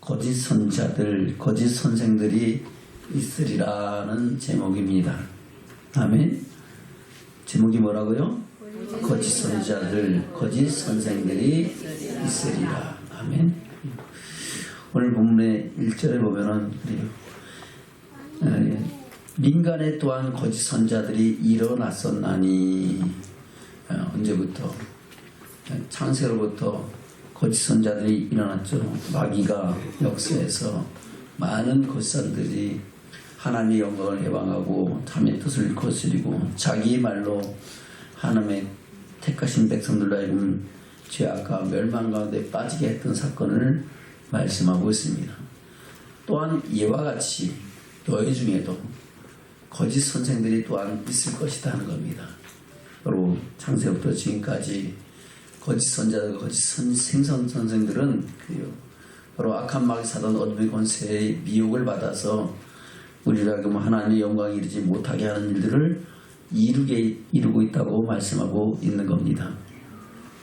거짓 선자들, 거짓 선생들이 있으리라는 제목입니다. 아멘. 제목이 뭐라고요? 거짓 선자들, 거짓 선생들이 있으리라. 아멘. 오늘 본문의 1절에 보면은 그래요. 민간에 또한 거짓 선자들이 일어났었나니. 언제부터? 창세로부터 거짓 선자들이 일어났죠. 마귀가 역사에서 많은 거짓선들이 하나님의 영광을 해방하고 하나님의 뜻을 거스리고 자기 말로 하나님의 택하신 백성들로 하여금 죄악과 멸망 가운데 빠지게 했던 사건을 말씀하고 있습니다. 또한 이와 같이 너희 중에도 거짓 선생들이 또한 있을 것이다 하는 겁니다. 바로 창세부터 지금까지 거짓 선자들, 거짓 생선 선생들은 바로 악한 마귀 사단 어둠의 권세의 미혹을 받아서 우리가 하나님의 영광에 이르지 못하게 하는 일들을 이루고 있다고 말씀하고 있는 겁니다.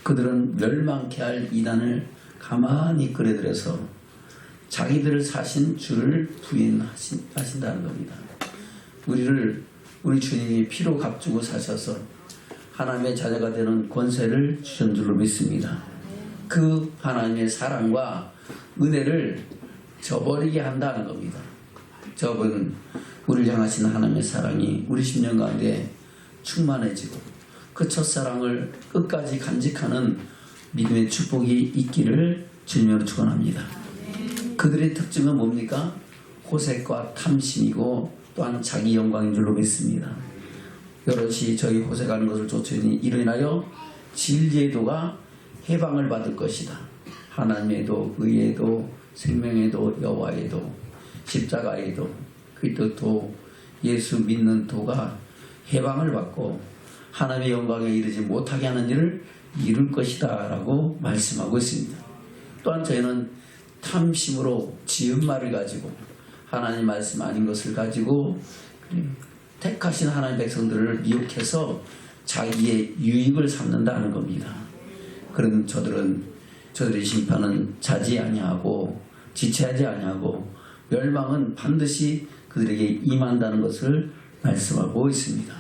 그들은 멸망케 할 이단을 가만히 끌어들여서 자기들을 사신 주를 부인하신다는 겁니다. 우리 주님이 피로 값주고 사셔서 하나님의 자녀가 되는 권세를 주신 줄로 믿습니다. 그 하나님의 사랑과 은혜를 저버리게 한다는 겁니다. 저분 우리를 향하신 하나님의 사랑이 우리 심령 가운데 충만해지고 그 첫사랑을 끝까지 간직하는 믿음의 축복이 있기를 주님으로 축원합니다. 그들의 특징은 뭡니까? 호색과 탐심이고 또한 자기 영광인 줄로 믿습니다. 여럿이 저희 호색하는 것을 쫓으니 이로 인하여 진리의 도가 해방을 받을 것이다. 하나님의 도, 의의 도, 생명의 도, 여호와의 도, 십자가의 도, 그리스도 도, 예수 믿는 도가 해방을 받고 하나님의 영광에 이르지 못하게 하는 일을 이룰 것이다 라고 말씀하고 있습니다. 또한 저희는 탐심으로 지은 말을 가지고 하나님 말씀 아닌 것을 가지고 택하신 하나님 백성들을 미혹해서 자기의 유익을 삼는다는 겁니다. 그런 저들의 심판은 자지 아니하고 지체하지 아니하고 멸망은 반드시 그들에게 임한다는 것을 말씀하고 있습니다.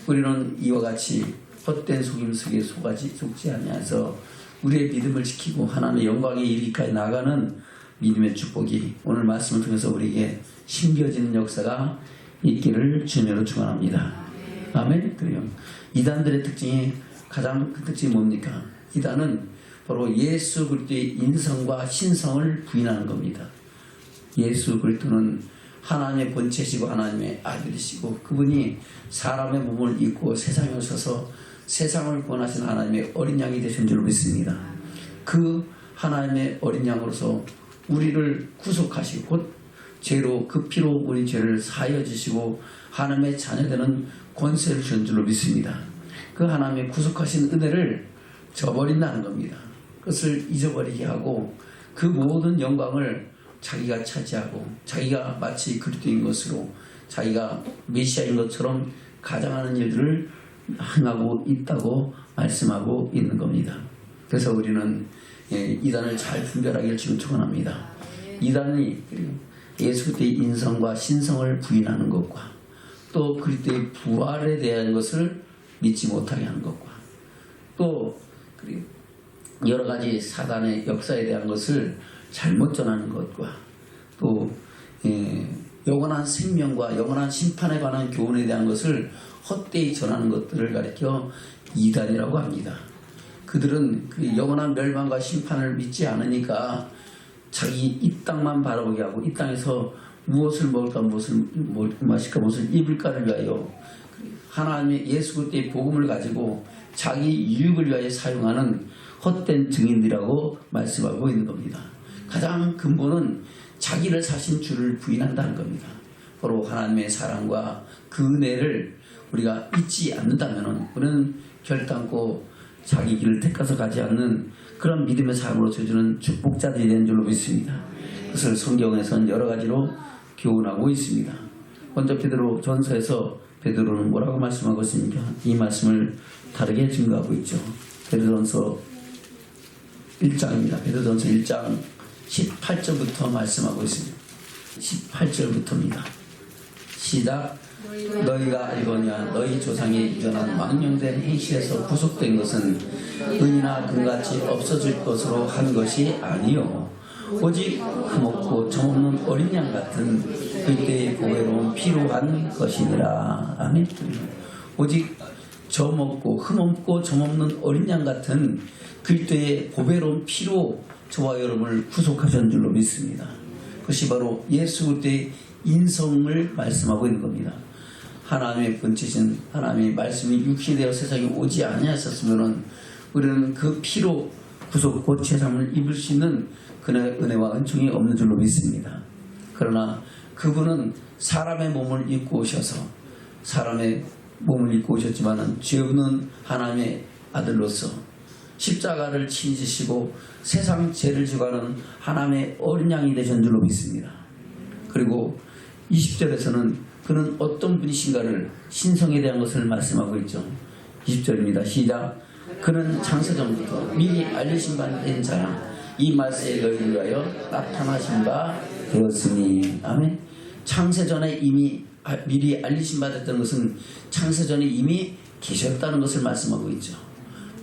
우리는 이와 같이 헛된 속임 속에 속지 아니하여서 우리의 믿음을 지키고 하나님의 영광에 이르기까지 나아가는 믿음의 축복이 오늘 말씀을 통해서 우리에게 심겨지는 역사가 있기를 주님으로 축원합니다. 아멘. 그래요. 이단들의 특징이 가장 큰 특징이 뭡니까? 이단은 바로 예수 그리스도의 인성과 신성을 부인하는 겁니다. 예수 그리스도는 하나님의 본체시고 하나님의 아들이시고 그분이 사람의 몸을 입고 세상에 오셔서 세상을 구원하신 하나님의 어린 양이 되신 줄 믿습니다. 그 하나님의 어린 양으로서 우리를 구속하시고 곧 죄로 그 피로 우리 죄를 사하여 주시고 하나님의 자녀되는 권세를 주신 줄로 믿습니다. 그 하나님의 구속하신 은혜를 저버린다는 겁니다. 그것을 잊어버리게 하고 그 모든 영광을 자기가 차지하고 자기가 마치 그리스도인 것으로 자기가 메시아인 것처럼 가장하는 일들을 행하고 있다고 말씀하고 있는 겁니다. 그래서 우리는 이단을 잘 분별하기를 지금 축원합니다. 이단이 예수 그리스도의 인성과 신성을 부인하는 것과 또 그리스도의 부활에 대한 것을 믿지 못하게 하는 것과 또 여러 가지 사단의 역사에 대한 것을 잘못 전하는 것과 또 영원한 생명과 영원한 심판에 관한 교훈에 대한 것을 헛되이 전하는 것들을 가리켜 이단이라고 합니다. 그들은 그 영원한 멸망과 심판을 믿지 않으니까 자기 이 땅만 바라보게 하고 이 땅에서 무엇을 먹을까 무엇을 마실까 무엇을 입을까를 위하여 하나님의 예수 그리스도의 복음을 가지고 자기 유익을 위하여 사용하는 헛된 증인들이라고 말씀하고 있는 겁니다. 가장 근본은 자기를 사신 주를 부인한다는 겁니다. 바로 하나님의 사랑과 그 은혜를 우리가 잊지 않는다면 우리는 결단코 자기 길을 택해서 가지 않는 그런 믿음의 삶으로 주는 축복자들이 되는 줄로 믿습니다. 그것을 성경에서는 여러 가지로 교훈하고 있습니다. 먼저 베드로 전서에서 베드로는 뭐라고 말씀하고 있습니까? 이 말씀을 다르게 증거하고 있죠. 베드로전서 1장입니다. 베드로전서 1장 18절부터 말씀하고 있습니다. 18절부터입니다. 시작. 너희가 알거냐 너희 조상이 유전한 망령된 행실에서 구속된 것은 은이나 금같이 없어질 것으로 한 것이 아니요 오직 흠없고 점없는 어린 양 같은 그때의 보배로운 피로 한 것이니라. 아멘. 오직 점없고 흠없고 점없는 어린 양 같은 그때의 보배로운 피로 저와 여러분을 구속하신 줄로 믿습니다. 그것이 바로 예수 그리스도의 인성을 말씀하고 있는 겁니다. 하나님의 본체신 하나님의 말씀이 육신이 되어 세상에 오지 아니하셨으면 우리는 그 피로 구속고 죄사함을 입을 수 있는 그의 은혜와 은총이 없는 줄로 믿습니다. 그러나 그분은 사람의 몸을 입고 오셔서 사람의 몸을 입고 오셨지만은 죄 없는 하나님의 아들로서 십자가를 친지시고 세상 죄를 지고 가는 하나님의 어린 양이 되신 줄로 믿습니다. 그리고 20절에서는 그는 어떤 분이신가를 신성에 대한 것을 말씀하고 있죠. 20절입니다. 시작. 그는 창세전부터 미리 알려진 바 된 자라 이 말씀에 너희를 위하여 나타나신 바 되었으니. 아멘. 창세전에 이미 미리 알리신 바 됐다는 것은 창세전에 이미 계셨다는 것을 말씀하고 있죠.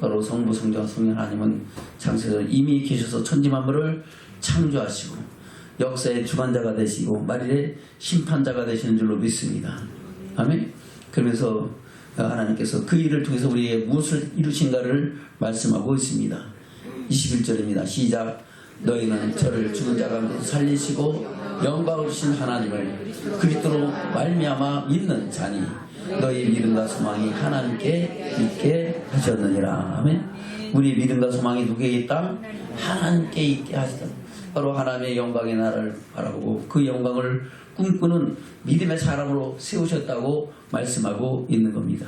바로 성부 성자 성령 하나님은 창세전에 이미 계셔서 천지만물을 창조하시고 역사의 주관자가 되시고 말일의 심판자가 되시는 줄로 믿습니다. 아멘. 그러면서 하나님께서 그 일을 통해서 우리에게 무엇을 이루신가를 말씀하고 있습니다. 21절입니다. 시작. 너희는 저를 죽은 자 가운데 살리시고 영광을 주신 하나님을 그리스도로 말미암아 믿는 자니 너희 믿음과 소망이 하나님께 있게 하셨느니라. 아멘. 우리 믿음과 소망이 누구에게 있다? 하나님께 있게 하시다. 바로 하나님의 영광의 나라를 바라보고 그 영광을 꿈꾸는 믿음의 사람으로 세우셨다고 말씀하고 있는 겁니다.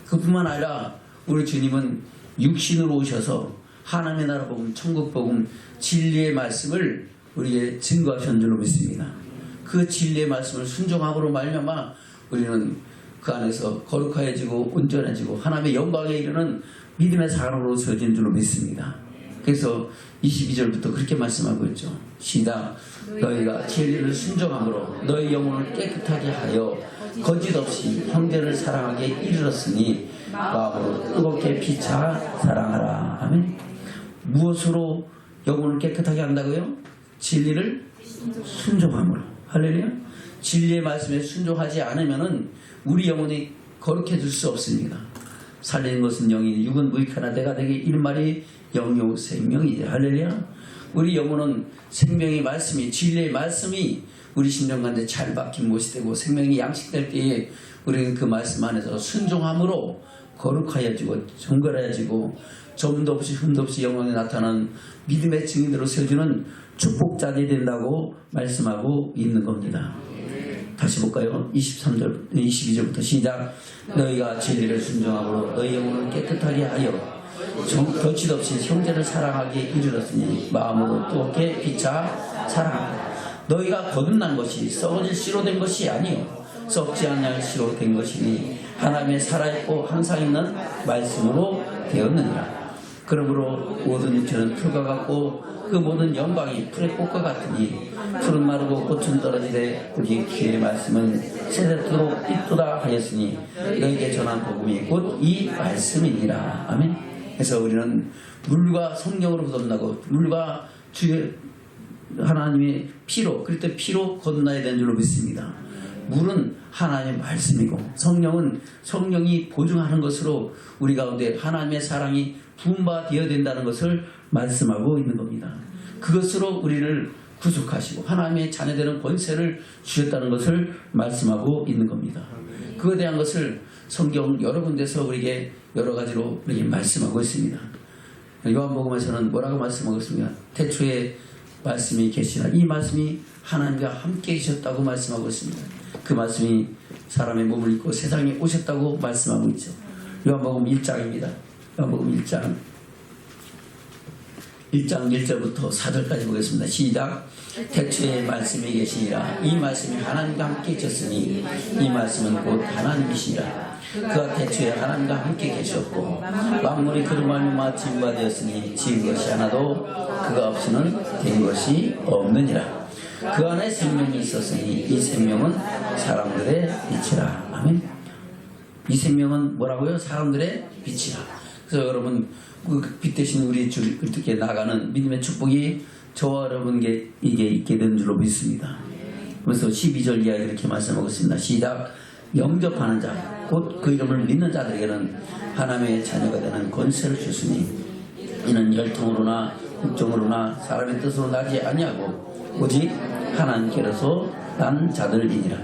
그뿐만 아니라 우리 주님은 육신으로 오셔서 하나님의 나라 복음, 천국 복음, 진리의 말씀을 우리에게 증거하신 줄로 믿습니다. 그 진리의 말씀을 순종함으로 말미암아 우리는 그 안에서 거룩해지고 온전해지고 하나님의 영광에 이르는 믿음의 사람으로 세워진 줄로 믿습니다. 그래서 22절부터 그렇게 말씀하고 있죠. 시작. 너희가 진리를 순종함으로 너희 영혼을 깨끗하게 하여 거짓 없이 형제를 사랑하게 이르렀으니 마음으로 뜨겁게 피차 사랑하라. 아멘. 무엇으로 영혼을 깨끗하게 한다고요? 진리를 순종함으로. 할렐루야. 진리의 말씀에 순종하지 않으면은 우리 영혼이 거룩해질 수 없습니다. 살리는 것은 영이니 육은 무익하나 내가 되게 일말이 영요 생명이지. 할렐루야. 우리 영혼은 생명의 말씀이 진리의 말씀이 우리 심령 가운데 잘 박힌 못이 되고 생명이 양식될 때에 우리는 그 말씀 안에서 순종함으로 거룩하여지고 정결해지고 점도 없이 흠도 없이 영광에 나타나는 믿음의 증인으로 세워주는 축복자들이 된다고 말씀하고 있는 겁니다. 다시 볼까요? 23절, 22절부터 시작. 너희가 진리를 순종함으로 너희 영혼을 깨끗하게 하여 거짓 없이 형제를 사랑하기에 이르렀으니 마음으로 뜨겁게 피차 사랑하라. 너희가 거듭난 것이 썩어질 씨로 된 것이 아니요 썩지 않을 씨로 된 것이니 하나님의 살아있고 항상 있는 말씀으로 되었느니라. 그러므로 모든 육체는 풀과 같고 그 모든 영광이 풀의 꽃과 같으니 풀은 마르고 꽃은 떨어지되 우리 귀의 말씀은 세대토록 있도다 하였으니 너에게 전한 복음이 곧 이 말씀이니라. 아멘. 그래서 우리는 물과 성령으로 거듭나고 물과 주의 하나님의 피로 그때 피로 거듭나야 되는 줄로 믿습니다. 물은 하나님의 말씀이고 성령은 성령이 보증하는 것으로 우리 가운데 하나님의 사랑이 부음받아야 된다는 것을 말씀하고 있는 겁니다. 그것으로 우리를 구속하시고 하나님의 자녀되는 권세를 주셨다는 것을 말씀하고 있는 겁니다. 그에 대한 것을 성경 여러 군데서 우리에게 여러 가지로 우리에게 말씀하고 있습니다. 요한복음에서는 뭐라고 말씀하고 있습니까? 태초에 말씀이 계시나 이 말씀이 하나님과 함께 계셨다고 말씀하고 있습니다. 그 말씀이 사람의 몸을 입고 세상에 오셨다고 말씀하고 있죠. 요한복음 1장입니다. 요한복음 1장 1장 1절부터 4절까지 보겠습니다. 시작. 태초에 말씀이 계시니라. 이 말씀이 하나님과 함께 계셨으니 이 말씀은 곧 하나님이시니라. 그가 태초에 하나님과 함께 계셨고 만물이 그로 말미암아 지음바 되었으니 지은 것이 하나도 그가 없이는 된 것이 없느니라. 그 안에 생명이 있었으니 이 생명은 사람들의 빛이라. 아멘. 이 생명은 뭐라고요? 사람들의 빛이라. 그래서 여러분 그 빛 대신 우리 주 어떻게 나가는 믿음의 축복이 저와 여러분에게 이게 있게 된 줄로 믿습니다. 그래서 12절 이하에 이렇게 말씀하고 있습니다. 시작. 영접하는 자 곧 그 이름을 믿는 자들에게는 하나님의 자녀가 되는 권세를 주시니 이는 혈통으로나 육정으로나 사람의 뜻으로 나지 아니하고 오직 하나님께로서 난 자들이니라.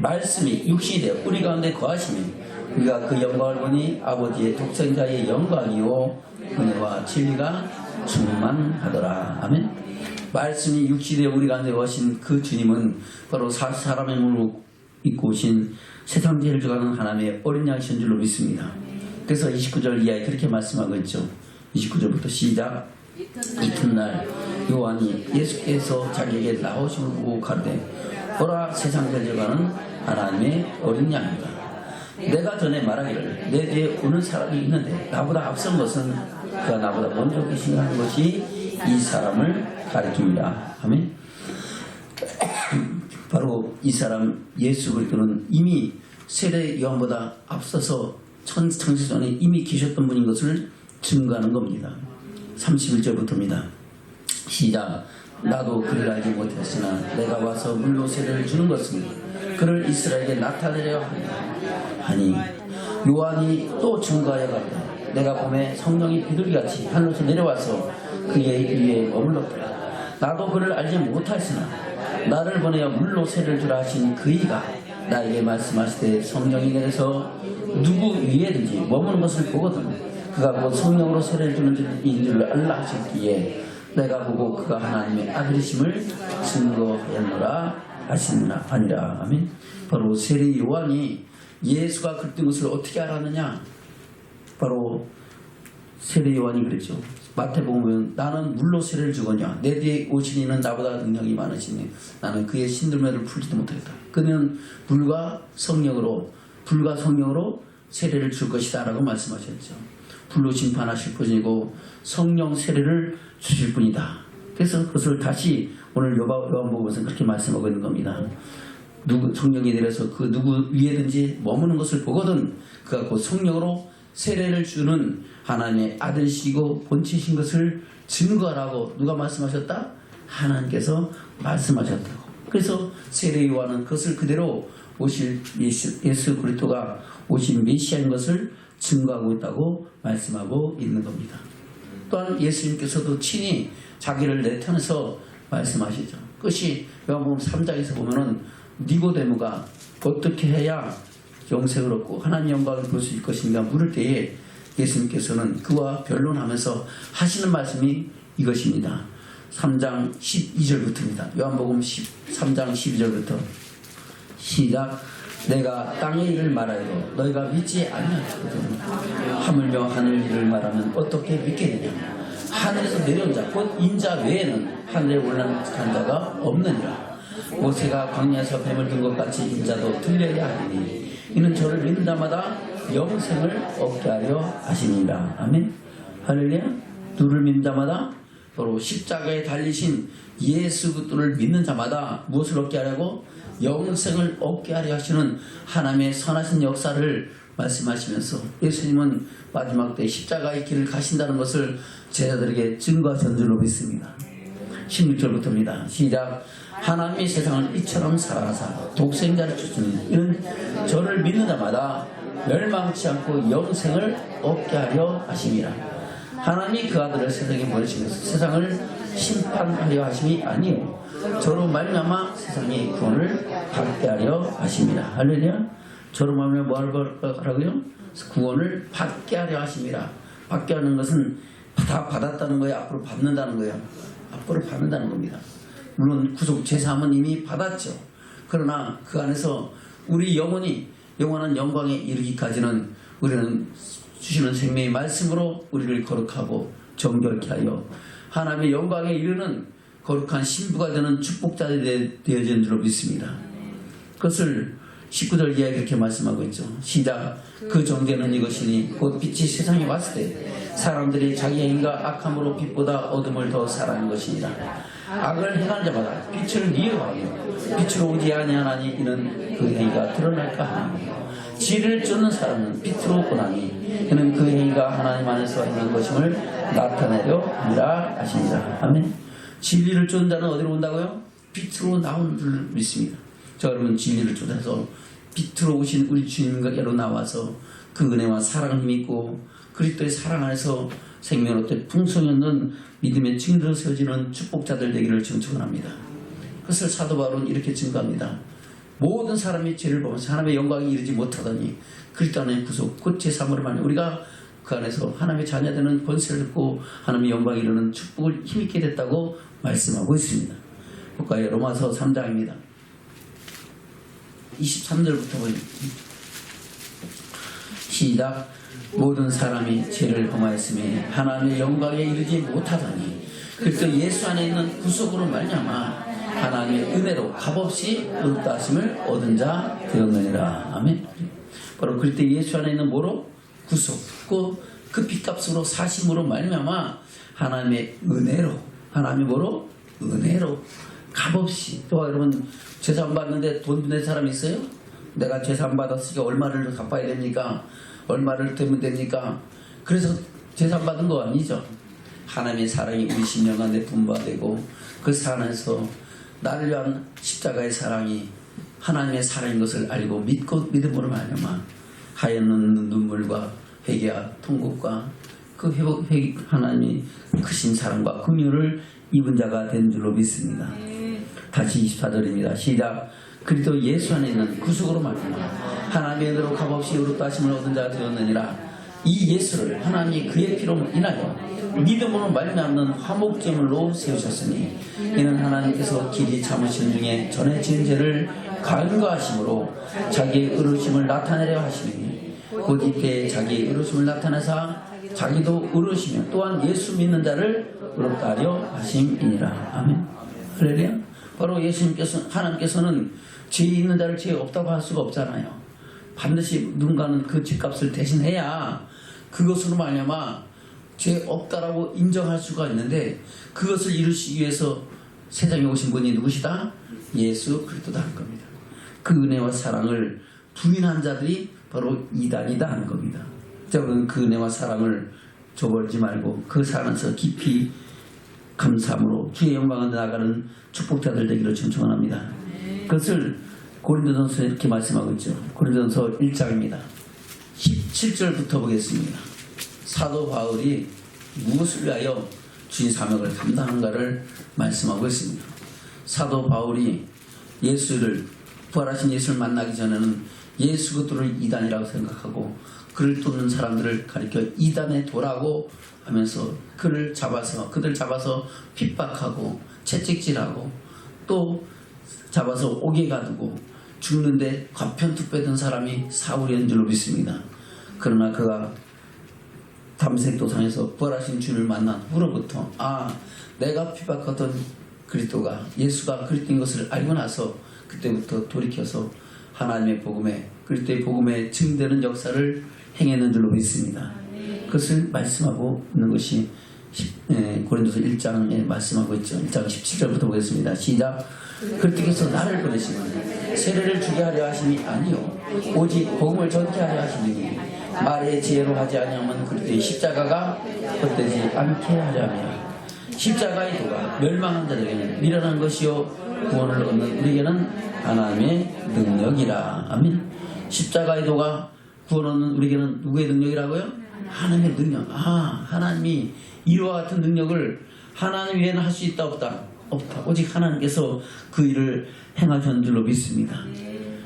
말씀이 육신이 되어 우리 가운데 거하시니 우리가 그 영광을 보니 아버지의 독생자의 영광이요 은혜와 진리가 충만하더라. 아멘. 말씀이 육신이 되어 우리 가운데 거하신 그 주님은 바로 사람의 몸을 입고 오신 세상 죄를 주가는 하나님의 어린 양이신 줄로 믿습니다. 그래서 29절 이하에 그렇게 말씀하고 있죠. 29절부터 시작. 이튿날 요한이 예수께서 자기에게 나오심을 보고 가르되 보라 세상 죄를 주가는 하나님의 어린 양이다. 내가 전에 말하기를 내 뒤에 오는 사람이 있는데 나보다 앞선 것은 그가 나보다 먼저 계시냐 하는 것이 이 사람을 가리킵니다. 아멘. 바로 이 사람 예수 그리스도는 이미 세례 요한보다 앞서서 천세전에 이미 계셨던 분인 것을 증거하는 겁니다. 31절부터입니다. 시작. 나도 그를 알지 못했으나 내가 와서 물로 세례를 주는 것은 그를 이스라엘에게 나타내려 하니 요한이 또 증거하여 가르되 내가 봄에 성령이 비둘기같이 하늘에서 내려와서 그의 위에 머물렀더라. 나도 그를 알지 못하였으나 나를 보내어 물로 세례를 주라 하신 그이가 나에게 말씀하시되 성령이 내려서 누구 위에든지 머무는 것을 보거든 그가 곧 성령으로 세례를 주는 줄 알라 하셨기에 내가 보고 그가 하나님의 아들이심을 증거하였노라 하시느라 아니라. 아멘. 바로 세례 요한이 예수가 그랬던 것을 어떻게 알았느냐? 바로 세례 요한이 그랬죠. 마태복음 보면 나는 물로 세례를 주거냐 내 뒤에 오신 이는 나보다 능력이 많으시니 나는 그의 신들매를 풀지도 못하겠다. 그는 불과 성령으로 세례를 줄 것이다 라고 말씀하셨죠. 불로 심판하실 분이고 성령 세례를 주실 분이다. 그래서 그것을 다시 오늘 요한복음에서는 그렇게 말씀하고 있는 겁니다. 성령이 내려서 그 누구 위에든지 머무는 것을 보거든 그가 곧 성령으로 세례를 주는 하나님의 아들이시고 본체이신 것을 증거하라고 누가 말씀하셨다? 하나님께서 말씀하셨다고. 그래서 세례 요한은 그것을 그대로 오실 예수 그리스도가 오신 메시아인 것을 증거하고 있다고 말씀하고 있는 겁니다. 또한 예수님께서도 친히 자기를 내턴해서 말씀하시죠. 그것이 요한복음 3장에서 보면은 니고데모가 어떻게 해야 영생을 얻고 하나님 영광을 볼 수 있을 것인가 물을 때에 예수님께서는 그와 변론하면서 하시는 말씀이 이것입니다. 3장 12절부터입니다. 요한복음 3장 12절부터 시작. 내가 땅의 일을 말하여도 너희가 믿지 아니하거든 하물며 하늘 일을 말하면 어떻게 믿겠느냐. 하늘에서 내려온 자 곧 인자 외에는 하늘에 올라간 자가 없느니라. 모세가 광야에서 뱀을 든 것 같이 인자도 들려야 하리니 이는 저를 믿는 자마다 영생을 얻게 하려 하시니라. 아멘. 할렐루야. 누를 믿는 자마다 바로 십자가에 달리신 예수 그리스도를 믿는 자마다 무엇을 얻게 하려고? 영생을 얻게 하려 하시는 하나님의 선하신 역사를 말씀하시면서 예수님은 마지막 때 십자가의 길을 가신다는 것을 제자들에게 증거하신 줄로 믿습니다. 16절부터입니다. 시작. 하나님이 세상을 이처럼 사랑하사 독생자를 주시니 이는 저를 믿는 자마다 멸망치 않고 영생을 얻게 하려 하심이라. 하나님이 그 아들을 세상에 보내시면서 세상을 심판하려 하심이 아니요 저로 말미암아 세상의 구원을 받게 하려 하심이라. 할렐루야. 저로 말미암아 뭐 하라고요? 구원을 받게 하려 하심이라. 받게 하는 것은 다 받았다는 거예요? 앞으로 받는다는 거예요? 앞으로 받는다는 겁니다. 물론 구속 제사함은 이미 받았죠. 그러나 그 안에서 우리 영혼이 영원한 영광에 이르기까지는 우리는 주시는 생명의 말씀으로 우리를 거룩하고 정결케 하여 하나님의 영광에 이르는 거룩한 신부가 되는 축복자들이 되어진 줄로 믿습니다. 그것을 19절 이하에 이렇게 말씀하고 있죠. 시작. 그 정죄는 이것이니 곧 빛이 세상에 왔을 때 사람들이 자기 행위가 악함으로 빛보다 어둠을 더 사랑한 것이니라. 악을 행한 자마다 빛을 미워하며 빛으로 오지 아니하나니 이는 그 행위가 드러날까 하니 지혜를 쫓는 사람은 빛으로 보나니 그는 그 행위가 하나님 안에서 행한 것임을 나타내려 함이라 하시니라. 아멘. 진리를 쫓는 자는 어디로 온다고요? 빛으로 나오는 줄 믿습니다. 자, 여러분 진리를 쫓아서 빛으로 오신 우리 주님께로 나와서 그 은혜와 사랑을 힘입고 그리스도의 사랑 안에서 생명 얻되 풍성히 얻는 믿음의 증거로 세워지는 축복자들 되기를 증축합니다. 그것을 사도 바울은 이렇게 증거합니다. 모든 사람이 죄를 보면서 하나님의 영광에 이르지 못하더니 그리스도 안에 구속 곧 제3으로 말하면 우리가 그 안에서 하나님의 자녀되는 권세를 듣고 하나님의 영광에 이르는 축복을 힘있게 됐다고 말씀하고 있습니다. 볼까요? 로마서 3장입니다. 23절부터 보입니다. 시작. 모든 사람이 죄를 범하였으니 하나님의 영광에 이르지 못하더니 그리스도 예수 안에 있는 구속으로 말미암아 하나님의 은혜로 값없이 의롭다 하심을 얻은 자 되었느니라. 아멘. 바로 그리스도 예수 안에 있는 뭐로? 구속. 그 빚값으로 사심으로 말미암아 하나님의 은혜로, 하나님의 뭐로? 은혜로 값없이. 또 여러분 재산 받는데 돈 낸 사람 있어요? 내가 재산 받았으니까 얼마를 갚아야 됩니까? 얼마를 되면 됩니까? 그래서 재산 받은 거 아니죠. 하나님의 사랑이 우리 심령 안에 분바되고 그 사랑에서 나를 위한 십자가의 사랑이 하나님의 사랑인 것을 알고 믿고 믿음으로 말미암아 하얀 눈물과 회개와 통곡과 그 회복 하나님이 크신 사랑과 긍휼을 입은 자가 된 줄로 믿습니다. 다시 24절입니다. 시작. 그리스도 예수 안에 있는 구속으로 말미암아 하나님의 은혜로 값없이 의롭다 하심을 얻은 자가 되었느니라. 이 예수를 하나님이 그의 피로 인하여 믿음으로 말미암는 화목제물로 세우셨으니 이는 하나님께서 길이 참으신 중에 전에 지은 죄를 간과하심으로 자기의 의로우심을 나타내려 하시니 곧 이때 자기의 의로우심을 나타내사 자기도 의로우시며 또한 예수 믿는 자를 의롭다 하려 하심이니라. 아멘. 할렐루야. 바로 예수님께서 하나님께서는 죄 있는 자를 죄 없다고 할 수가 없잖아요. 반드시 누군가는 그 죄값을 대신해야 그것으로 말미암아 죄 없다라고 인정할 수가 있는데 그것을 이루시기 위해서 세상에 오신 분이 누구시다? 예수 그리스도다 하는 겁니다. 그 은혜와 사랑을 부인한 자들이 바로 이단이다 하는 겁니다. 여러분 그 은혜와 사랑을 저버리지 말고 그 사랑에서 깊이 감사함으로 주의 영광을 나아가는 축복자들 되기를 청청합니다. 그것을 고린도전서 이렇게 말씀하고 있죠. 고린도전서 1장입니다. 17절부터 보겠습니다. 사도 바울이 무엇을 위하여 주의 사명을 감당한가를 말씀하고 있습니다. 사도 바울이 예수를 부활하신 예수를 만나기 전에는 예수 그들을 이단이라고 생각하고 그를 쫓는 사람들을 가리켜 이단의 도라고 하면서 그들 잡아서 핍박하고 채찍질하고 또 잡아서 옥에 가두고 죽는데 과편투패던 사람이 사울이었는 줄로 믿습니다. 그러나 그가 담색 도상에서 부활하신 주를 만난 후로부터 내가 핍박하던 그리스도가 예수가 그리스도인 것을 알고 나서 그때부터 돌이켜서 하나님의 복음에 그리스도의 복음에 증되는 역사를 행했는 줄로 믿습니다. 그것을 말씀하고 있는 것이 고린도서 1장에 말씀하고 있죠. 1장 17절부터 보겠습니다. 시작. 그리스도께서 나를 보내시면 세례를 주게 하려 하심이 아니요 오직 복음을 전케 하려 하심이니 말의 지혜로 하지 아니하면 그리스도의 십자가가 헛되지 않게 하려 함이라. 십자가의 도가 멸망한 자들에게는 미련한 것이요 구원을 얻는 우리에게는 하나님의 능력이라. 아멘. 십자가의 도가 구원 얻는 우리에게는 누구의 능력이라고요? 하나님의 능력. 하나님이 이와 같은 능력을 하나님 외에는 할 수 있다 없다? 없다. 오직 하나님께서 그 일을 행하신 줄로 믿습니다.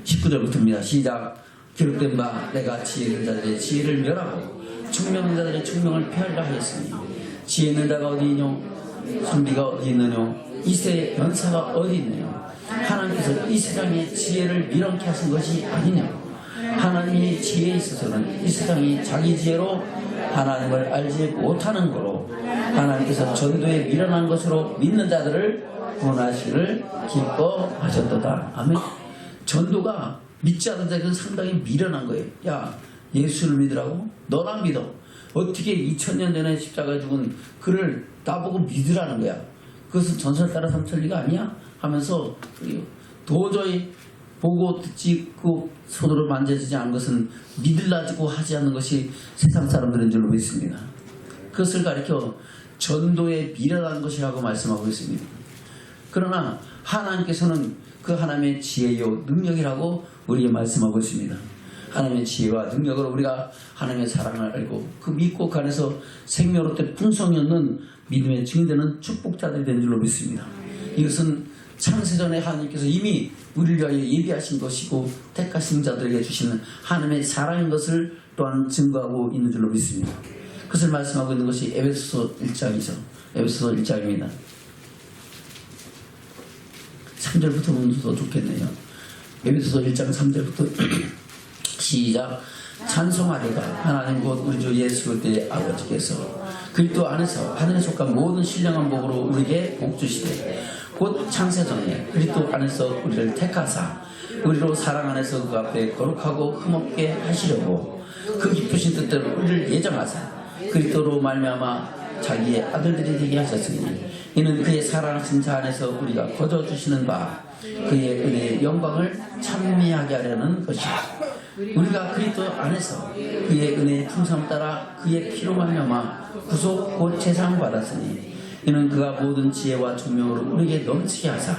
19절부터입니다. 시작. 기록된 바 내가 지혜 있는 자들의 지혜를 멸하고 총명 있는 자들의 총명을 폐하려 하였으니 지혜 있는 자가 어디 있뇨? 선비가 어디 있느뇨? 이세의 변사가 어디 있느뇨? 하나님께서 이 세상의 지혜를 미련케 하신 것이 아니냐? 하나님의 지혜에 있어서는 이 세상이 자기 지혜로 하나님을 알지 못하는 거로 하나님께서 전도에 미련한 것으로 믿는 자들을 구원하시기를 기뻐하셨도다. 아멘. 전도가 믿지 않는 자들은 상당히 미련한 거예요. 야, 예수를 믿으라고? 너나 믿어. 어떻게 2000년 전에 십자가에 죽은 그를 나보고 믿으라는 거야. 그것은 전설 따라 삼천리가 아니야? 하면서 도저히 보고 듣지 그 손으로 만져지지 않은 것은 믿으려고 하지 않는 것이 세상 사람들인 줄로 믿습니다. 그것을 가리켜 전도에 미련한 것이라고 말씀하고 있습니다. 그러나 하나님께서는 그 하나님의 지혜요 능력이라고 우리에게 말씀하고 있습니다. 하나님의 지혜와 능력으로 우리가 하나님의 사랑을 알고 그 믿고 그 안에서 생명으로부터 풍성이 없는 믿음의 증인되는 축복자들이 된 줄로 믿습니다. 이것은 창세전에 하나님께서 이미 우리를 위하여 예비하신 것이고 택하신 자들에게 주시는 하나님의 사랑인 것을 또한 증거하고 있는 줄로 믿습니다. 그것을 말씀하고 있는 것이 에베소서 1장이죠. 에베소서 1장입니다. 3절부터 보면 더 좋겠네요. 에베소서 1장 3절부터 시작. 찬송하리가 하나님 곧 우리 주 예수 그리스도의 아버지께서 그리스도 안에서 하늘에 속한 모든 신령한 복으로 우리에게 복 주시되 곧 창세전에 그리스도 안에서 우리를 택하사 우리로 사랑 안에서 그 앞에 거룩하고 흠없게 하시려고 그 기쁘신 뜻대로 우리를 예정하사 그리스도로 말미암아 자기의 아들들이 되게 하셨으니 이는 그의 사랑하신 자 안에서 우리가 거저주시는 바 그의 은혜의 영광을 찬미하게 하려는 것이다. 우리가 그리스도 안에서 그의 은혜의 풍성함 따라 그의 피로 말미암아 구속 곧 제사함을 받았으니 이는 그가 모든 지혜와 총명으로 우리에게 넘치게 하사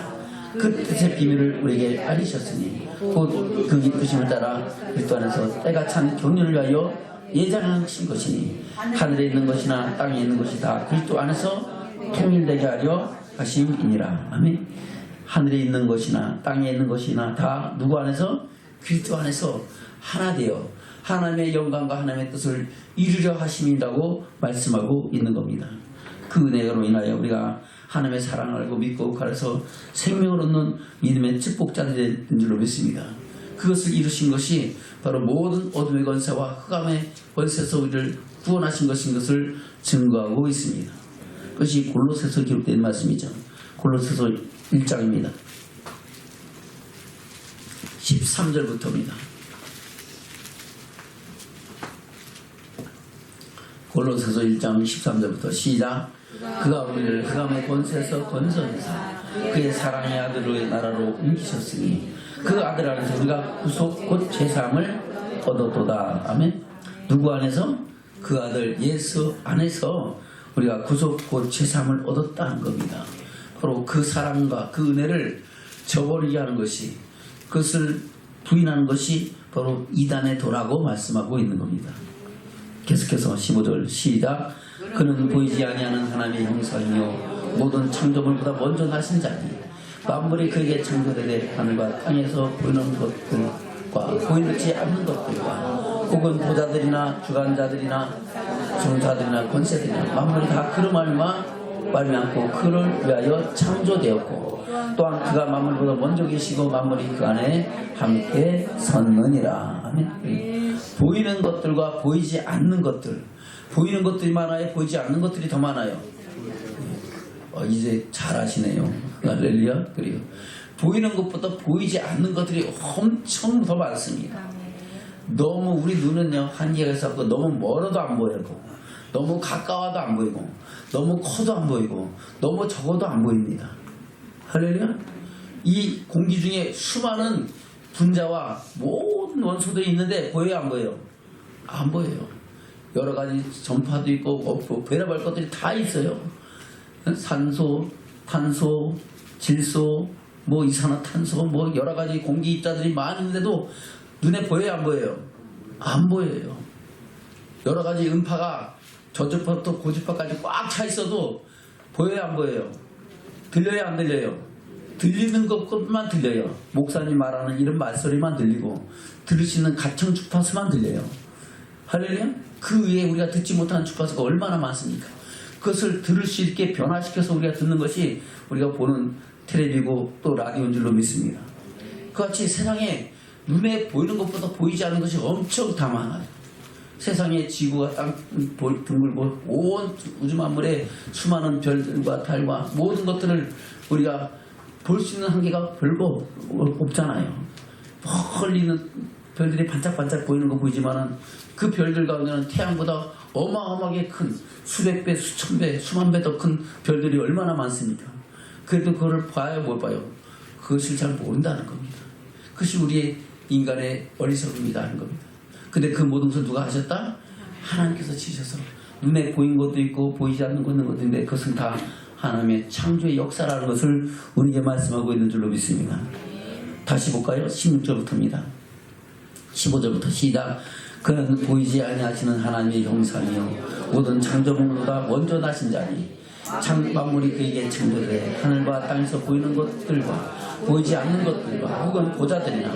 그 뜻의 비밀을 우리에게 알리셨으니 곧 그 기쁘심을 따라 그리스도 안에서 때가 찬 경륜을 위하여 예정하신 것이니 하늘에 있는 것이나 땅에 있는 것이 다 그리스도 안에서 통일되게 하려 하심이니라. 아멘. 하늘에 있는 것이나 땅에 있는 것이나 다 누구 안에서? 그리스도 안에서 하나 되어 하나님의 영광과 하나님의 뜻을 이루려 하심이라고 말씀하고 있는 겁니다. 그 은혜로 인하여 우리가 하나님의 사랑을 알고 믿고 가려서 생명을 얻는 믿음의 축복자들이 된 줄로 믿습니다. 그것을 이루신 것이 바로 모든 어둠의 권세와 흑암의 권세에서 우리를 구원하신 것인 것을 증거하고 있습니다. 그것이 골로새서 기록된 말씀이죠. 골로새서 1장입니다. 13절부터입니다. 골로새서 1장 13절부터 시작. 그가 우리를 흑암의 권세에서 건져내사 그의 사랑의 아들의 나라로 옮기셨으니 그 아들 안에서 우리가 구속 곧 제사함을 얻었도다. 아멘. 누구 안에서? 그 아들 예수 안에서 우리가 구속 곧 제사함을 얻었다는 겁니다. 바로 그 사랑과 그 은혜를 저버리게 하는 것이, 그것을 부인하는 것이 바로 이단의 도라고 말씀하고 있는 겁니다. 계속해서 15절 시작. 그는 보이지 아니하는 하나님의 형상이요 모든 창조물보다 먼저 나신 자니 만물이 그에게 창조되되 하늘과 땅에서 보이는 것들과 보이지 않는 것들과 혹은 보자들이나 주관자들이나 종자들이나 권세들이나 만물이 다 그로 말미암고 그를 위하여 창조되었고 또한 그가 만물보다 먼저 계시고 만물이 그 안에 함께 섰느니라. 아멘. 보이는 것들과 보이지 않는 것들, 보이는 것들이 많아요? 보이지 않는 것들이 더 많아요? 이제 잘 아시네요. 할렐루야. 그래요. 보이는 것보다 보이지 않는 것들이 엄청 더 많습니다. 너무 우리 눈은요 한계가 있어서 너무 멀어도 안 보이고 너무 가까워도 안 보이고 너무 커도 안 보이고 너무 적어도 안 보입니다. 할렐루야. 이 공기 중에 수많은 분자와 모든 원소들이 있는데 보여요 안 보여요? 안 보여요. 여러 가지 전파도 있고 별의별 것들이 다 있어요. 산소, 탄소, 질소, 뭐 이산화탄소, 뭐 여러 가지 공기 입자들이 많은데도 눈에 보여요 안 보여요? 안 보여요. 여러 가지 음파가 저주파부터 고주파까지 꽉 차 있어도 보여요 안 보여요? 들려요 안 들려요? 들리는 것만 들려요. 목사님 말하는 이런 말소리만 들리고 들으시는 가청 주파수만 들려요. 할렐루야. 그 위에 우리가 듣지 못하는 주파수가 얼마나 많습니까? 그것을 들을 수 있게 변화시켜서 우리가 듣는 것이 우리가 보는 텔레비고 또 라디오인 줄로 믿습니다. 그같이 세상에 눈에 보이는 것보다 보이지 않는 것이 엄청 다 많아요. 세상의 지구가 땅 둥글고 온 우주 만물의 수많은 별들과 달과 모든 것들을 우리가 볼 수 있는 한계가 별거 없잖아요. 멀리 있는 별들이 반짝반짝 보이는 거 보이지만은 그 별들 가운데는 태양보다 어마어마하게 큰 수백 배, 수천 배, 수만 배 더 큰 별들이 얼마나 많습니까? 그래도 그걸 봐요, 못 봐요? 그것을 잘 모른다는 겁니다. 그것이 우리의 인간의 어리석음이다 하는 겁니다. 근데 그 모든 것을 누가 하셨다? 하나님께서 지으셔서 눈에 보인 것도 있고 보이지 않는 것도 있는데 그것은 다 하나님의 창조의 역사라는 것을 우리에게 말씀하고 있는 줄로 믿습니다. 다시 볼까요? 16절부터입니다. 15절부터 시작. 그는 보이지 아니하시는 하나님의 형상이요 모든 창조물보다 먼저 나신 자니 만물이 그에게 창조돼 하늘과 땅에서 보이는 것들과 보이지 않는 것들과 혹은 보좌들이나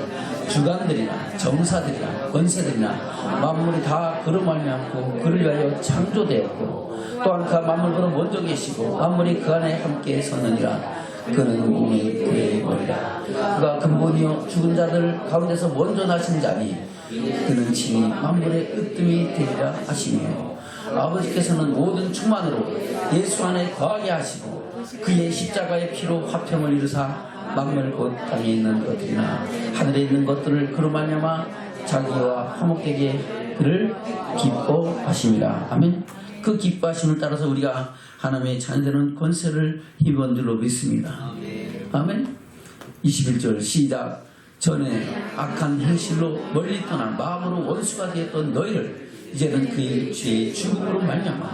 주관들이나 정사들이나 권세들이나 만물이 다 그로 말미암고 그를 위하여 창조되었고 또한 그 만물보다 먼저 계시고 만물이 그 안에 함께 섰느니라. 그는 몸이 그의 머리라. 그가 근본이요 죽은 자들 가운데서 먼저 나신 자니 그는 친히 만물의 으뜸이 되리라 하시며 아버지께서는 모든 충만으로 예수 안에 거하게 하시고 그의 십자가의 피로 화평을 이루사 만물 곧 땅에 있는 것들이나 하늘에 있는 것들을 그로 말미암아 자기와 화목되게 그를 기뻐하심이라. 아멘. 그 기뻐하심을 따라서 우리가 하나님의 자녀되는 권세를 입은 줄로 믿습니다. 아멘. 21절 시작. 전에 악한 행실로 멀리 떠난 마음으로 원수가 되었던 너희를 이제는 그의 죄의 죽음으로 말미암아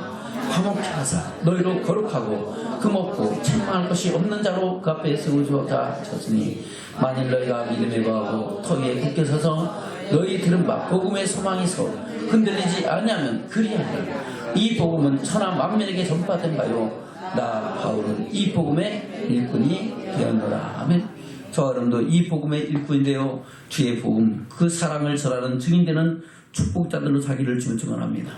화목케 하사 너희로 거룩하고 금없고 책망할 것이 없는 자로 그 앞에 세우고자 쳤으니 만일 너희가 믿음에 거하고 터 위에 굳게 서서 너희 들은 바 복음의 소망에서 흔들리지 아니하면 그리하리라. 이 복음은 천하 만민에게 전파된 바요 나 바울은 이 복음의 일꾼이 되었노라. 아멘. 저 여러분도 이 복음의 일꾼인데요 주의 복음 그 사랑을 전하는 증인되는 축복자들로 살기를 주님 축원합니다.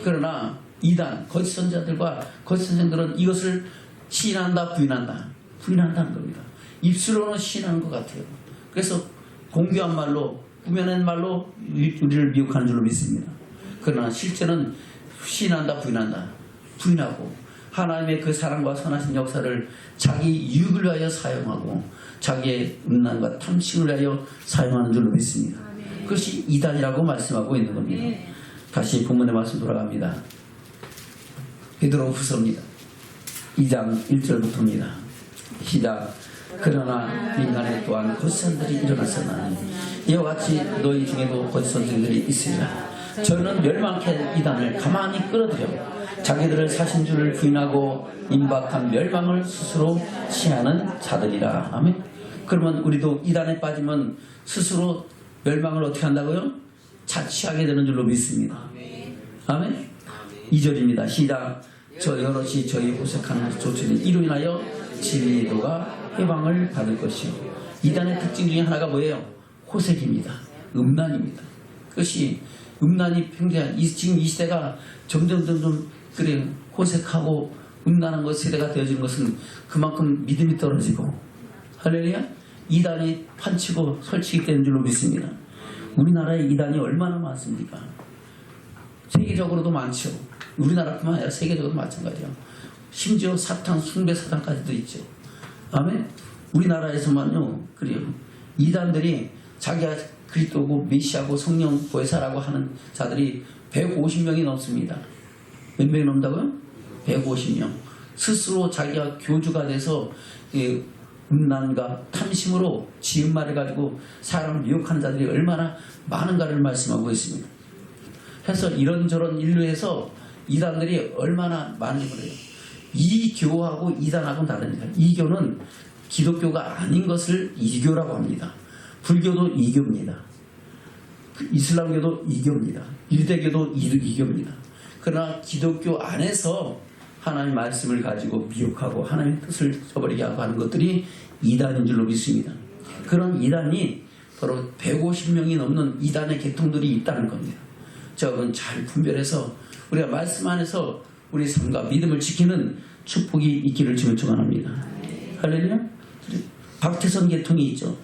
그러나 이단 거짓 선자들과 거짓 선생들은 이것을 시인한다 부인한다는 겁니다. 입술로는 시인하는 것 같아요. 그래서 공교한 말로 꾸며낸 말로 우리를 미혹하는 줄로 믿습니다. 그러나 실제는 시인한다 부인하고 하나님의 그 사랑과 선하신 역사를 자기 유익을 위하여 사용하고 자기의 음란과 탐심을 위하여 사용하는 줄로 믿습니다. 그것이 이단이라고 말씀하고 있는 겁니다. 다시 본문의 말씀 돌아갑니다. 베드로후서입니다. 2장 1절부터입니다. 시작. 그러나 민간에 또한 거짓선들이 일어났으나니 이와 같이 너희 중에도 거짓선생들이 있으리라. 저희는 멸망케 이단을 가만히 끌어들여 자기들을 사신 줄을 부인하고 임박한 멸망을 스스로 취하는 자들이라. 아멘. 그러면 우리도 이단에 빠지면 스스로 멸망을 어떻게 한다고요? 자취하게 되는 줄로 믿습니다. 아멘. 2절입니다. 시작. 저 여럿이 저희 호색하는 조치는 이로 인하여 진리도가 해방을 받을 것이요. 이단의 특징 중에 하나가 뭐예요? 호색입니다. 음란입니다. 그것이 음란이 팽배한 지금 이 시대가 점점 그래 호색하고 음란한 것 세대가 되어지는 것은 그만큼 믿음이 떨어지고 할렐루야. 이단이 판치고 설치게 되는 줄로 믿습니다. 우리나라에 이단이 얼마나 많습니까? 세계적으로도 많죠. 우리나라뿐만 아니라 세계적으로 마찬가지예요. 심지어 사탄, 숭배 사탄까지도 있죠. 아멘. 우리나라에서만요. 그래요. 이단들이 자기가 그리스도고 메시아고 성령 보혜사라고 하는 자들이 150명이 넘습니다. 몇 명이 넘다고요? 150명. 스스로 자기가 교주가 돼서 음란과 탐심으로 지은 말을 가지고 사람을 미혹하는 자들이 얼마나 많은가를 말씀하고 있습니다. 그래서 이런저런 인류에서 이단들이 얼마나 많은지 몰라요. 이교하고 이단하고는 다릅니다. 이교는 기독교가 아닌 것을 이교라고 합니다. 불교도 이교입니다. 이슬람교도 이교입니다. 유대교도 이교입니다. 그러나 기독교 안에서 하나님의 말씀을 가지고 미혹하고 하나님의 뜻을 저버리게 하고 하는 것들이 이단인 줄로 믿습니다. 그런 이단이 바로 150명이 넘는 이단의 계통들이 있다는 겁니다. 여러분 잘 분별해서 우리가 말씀 안에서 우리 삶과 믿음을 지키는 축복이 있기를 주님 축원합니다. 할렐루야. 박태선 계통이 있죠.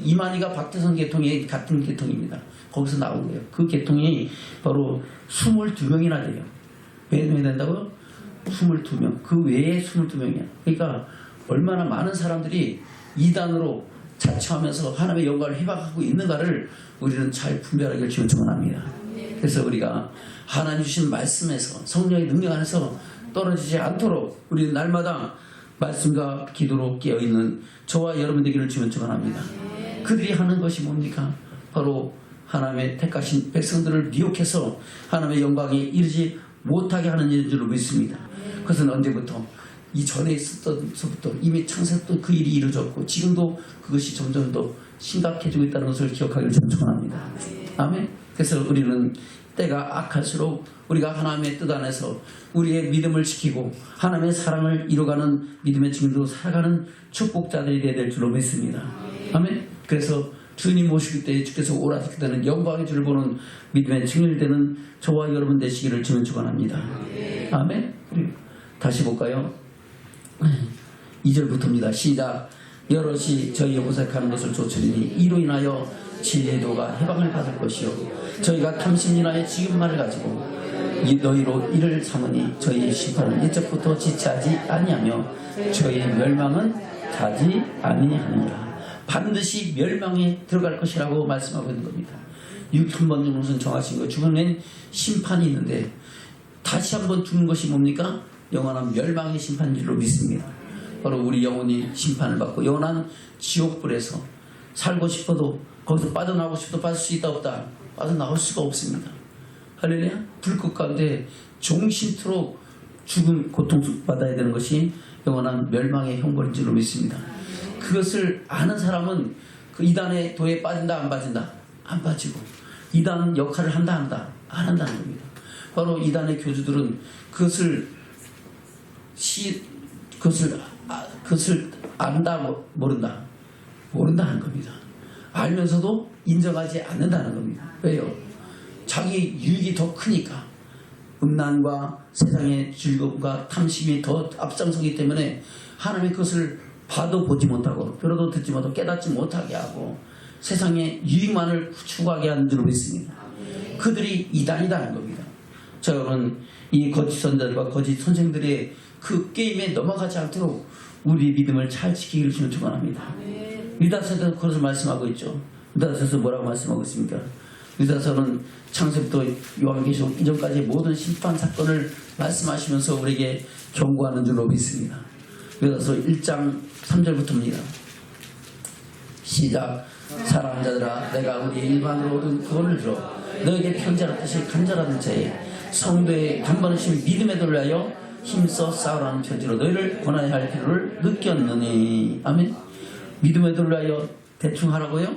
이만희가 박태성 계통의 같은 계통입니다. 거기서 나온 거예요. 그 계통이 바로 22명이나 돼요. 왜 된다고요? 22명. 그 외에 22명이야. 그러니까 얼마나 많은 사람들이 이단으로 자처하면서 하나님의 영광을 희박하고 있는가를 우리는 잘 분별하기를 주님 축원합니다. 그래서 우리가 하나님 주신 말씀에서 성령의 능력 안에서 떨어지지 않도록 우리는 날마다 말씀과 기도로 깨어있는 저와 여러분 되기를 주님 축원합니다. 그들이 하는 것이 뭡니까? 바로 하나님의 택하신 백성들을 미혹해서 하나님의 영광에 이르지 못하게 하는 일인 줄로 믿습니다. 그것은 언제부터? 이전에 있었던서부터 이미 창세부터 그 일이 이루어졌고 지금도 그것이 점점 더 심각해지고 있다는 것을 기억하기를 축원합니다. 아멘. 그래서 우리는 때가 악할수록 우리가 하나님의 뜻 안에서 우리의 믿음을 지키고 하나님의 사랑을 이루어가는 믿음의 증인으로 살아가는 축복자들이 되어야 될 줄로 믿습니다. 아멘. 그래서 주님 모시기 때 주께서 오라시게 되는 영광의 줄을 보는 믿음의 증인이 되는 저와 여러분 되시기를 주님 축원합니다. 아멘. 우리 다시 볼까요? 2절부터입니다. 시작. 여럿이 저희의 보색하는 것을 쫓으리니 이로 인하여 진리도가 해방을 받을 것이요 저희가 탐심 인하여 지금만을 가지고 너희로 이를 삼으니 저희의 심판은 옛적부터 지체하지 아니하며 저희의 멸망은 가지 아니하느니라. 반드시 멸망에 들어갈 것이라고 말씀하고 있는 겁니다. 6번 무슨 정하신 거 죽으면 심판이 있는데 다시 한번 죽는 것이 뭡니까? 영원한 멸망의 심판줄로 믿습니다. 바로 우리 영혼이 심판을 받고 영원한 지옥불에서 살고 싶어도 거기서 빠져나오고 싶어도 빠질 수 있다 없다? 빠져나올 수가 없습니다. 할렐루야. 불꽃 가운데 종신토록 죽음 고통받아야 되는 것이 영원한 멸망의 형벌인 줄로 믿습니다. 그것을 아는 사람은 그 이단의 도에 빠진다 안 빠진다? 안 빠지고 이단 역할을 한다 안 한다는 겁니다. 바로 이단의 교주들은 그것을 안다 모른다는 겁니다. 알면서도 인정하지 않는다는 겁니다. 왜요? 자기 유익이 더 크니까 음란과 세상의 즐거움과 탐심이 더 앞장서기 때문에 하나님의 그것을 봐도 보지 못하고 들어도 듣지 못하고 깨닫지 못하게 하고 세상의 유익만을 추구하게 하는 줄로 믿습니다. 그들이 이단이다는 겁니다. 자, 여러분 이 거짓 선자들과 거짓 선생들의 그 게임에 넘어가지 않도록 우리 믿음을 잘 지키기를 주님 축원합니다. 유다서도 그것을 말씀하고 있죠. 유다서에서 뭐라고 말씀하고 있습니까? 유다서는 창세부터 요한계시록 이전까지 모든 심판 사건을 말씀하시면서 우리에게 경고하는 줄로 믿습니다. 유다서 1장 3절부터입니다. 시작. 사랑하는 자들아 내가 우리의 일반으로 얻은 구원을 들어 너에게 편지하듯이 간절하는 자의 성도의 단번이신 믿음에 돌려하여 힘써 싸우라는 편지로 너희를 권하여야 할 필요를 느꼈느니. 아멘. 믿음에 돌려하여 대충 하라고요?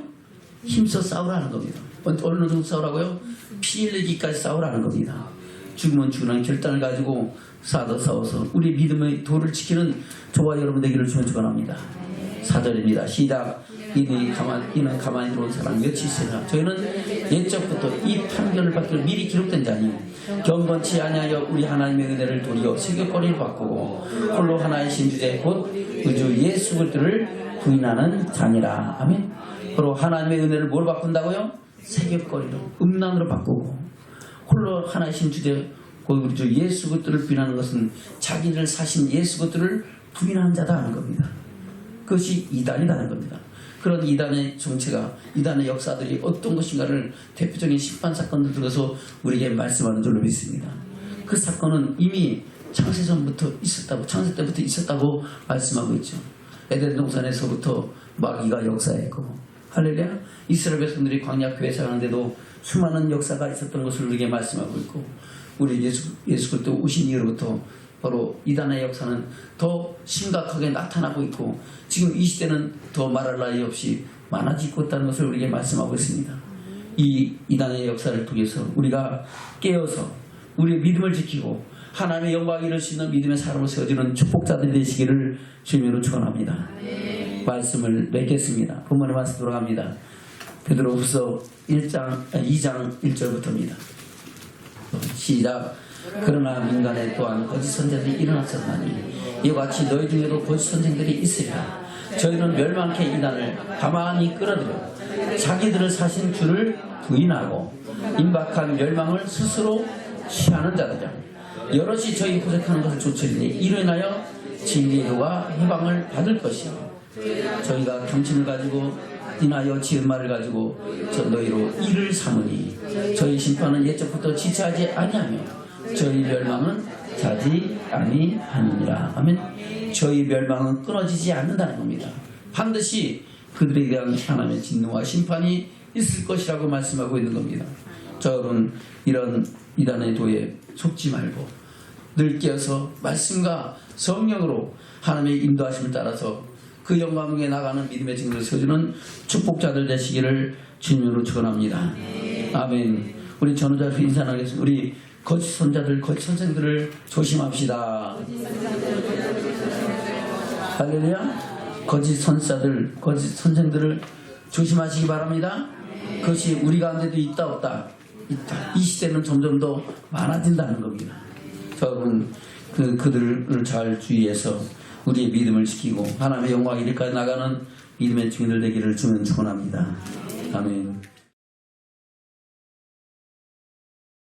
힘써 싸우라는 겁니다. 어느 정도 싸우라고요? 피 흘리기까지 싸우라는 겁니다. 죽으면 죽으라는 결단을 가지고 싸워서 우리 믿음의 도를 지키는 저와 여러분 되기를 주님 축원합니다. 4절입니다. 시작. 이는 가만히 들어온 사람 몇이 있으나 저희는 옛적부터 이 판결을 받기로 미리 기록된 자니 경건치 아니하여 우리 하나님의 은혜를 도리어 세격거리를 바꾸고 홀로 하나의 신주제 곧 우주 예수 그리스도를 부인하는 자니라. 아멘. 바로 하나님의 은혜를 뭘 바꾼다고요? 세격거리로 음란으로 바꾸고 홀로 하나의 신주제 곧 우주 예수 그리스도를 부인하는 것은 자기를 사신 예수 그리스도를 부인하는 자다 하는 겁니다. 그것이 이단이라는 겁니다. 그런 이단의 정체가 이단의 역사들이 어떤 것인가를 대표적인 심판 사건들 들어서 우리에게 말씀하는 줄로 믿습니다. 그 사건은 이미 창세전부터 있었다고 창세 때부터 있었다고 말씀하고 있죠. 에덴 동산에서부터 마귀가 역사했고 할렐루야. 이스라엘 백성들이 광야 교회 살았는데도 수많은 역사가 있었던 것을 우리에게 말씀하고 있고 우리 예수 그리스도 오신 이후로부터 바로 이단의 역사는 더 심각하게 나타나고 있고 지금 이 시대는 더 말할 나위 없이 많아지고 있다는 것을 우리에게 말씀하고 있습니다. 이 이단의 역사를 통해서 우리가 깨어서 우리의 믿음을 지키고 하나님의 영광을 이룰 수 있는 믿음의 사람으로 세워지는 축복자들이 되시기를 주님으로 축원합니다. 말씀을 맺겠습니다. 본문의 말씀 돌아갑니다. 베드로후서 2장 1절부터입니다. 시작. 그러나 민간에 또한 거짓 선자들이 일어났었나니 이와 같이 너희 중에도 거짓 선생들이 있으리라. 저희는 멸망케 이단을 가만히 끌어들여 자기들을 사신 주를 부인하고 임박한 멸망을 스스로 취하는 자들이라. 여럿이 저희 호색하는 것을 쫓으리니 이로 인하여 진리와 해방을 받을 것이요 저희가 당신을 가지고 인하여 지은 말을 가지고 저 너희로 이를 삼으니 저희 심판은 옛적부터 지체하지 아니하며 저희 멸망은 자지 아니하니라. 아멘. 저희 멸망은 끊어지지 않는다는 겁니다. 반드시 그들에 대한 하나님의 진노와 심판이 있을 것이라고 말씀하고 있는 겁니다. 여러분, 이런 이단의 도에 속지 말고 늘 깨어서 말씀과 성령으로 하나님의 인도하심을 따라서 그 영광 위에 나가는 믿음의 증거를 세워주는 축복자들 되시기를 주님으로 축원합니다. 아멘. 우리 전우자로 인사 나누겠습니다. 우리 거짓 선자들, 거짓 선생들을 조심합시다. 할렐루야. 거짓 선자들, 거짓 선생들을 조심하시기 바랍니다. 그것이 우리 가운데도 있다 없다. 있다. 이 시대는 점점 더 많아진다는 겁니다. 여러분, 그들을 잘 주의해서 우리의 믿음을 지키고 하나님의 영광이 이르까지 나가는 믿음의 증인들 되기를 주면 축원합니다. 아멘.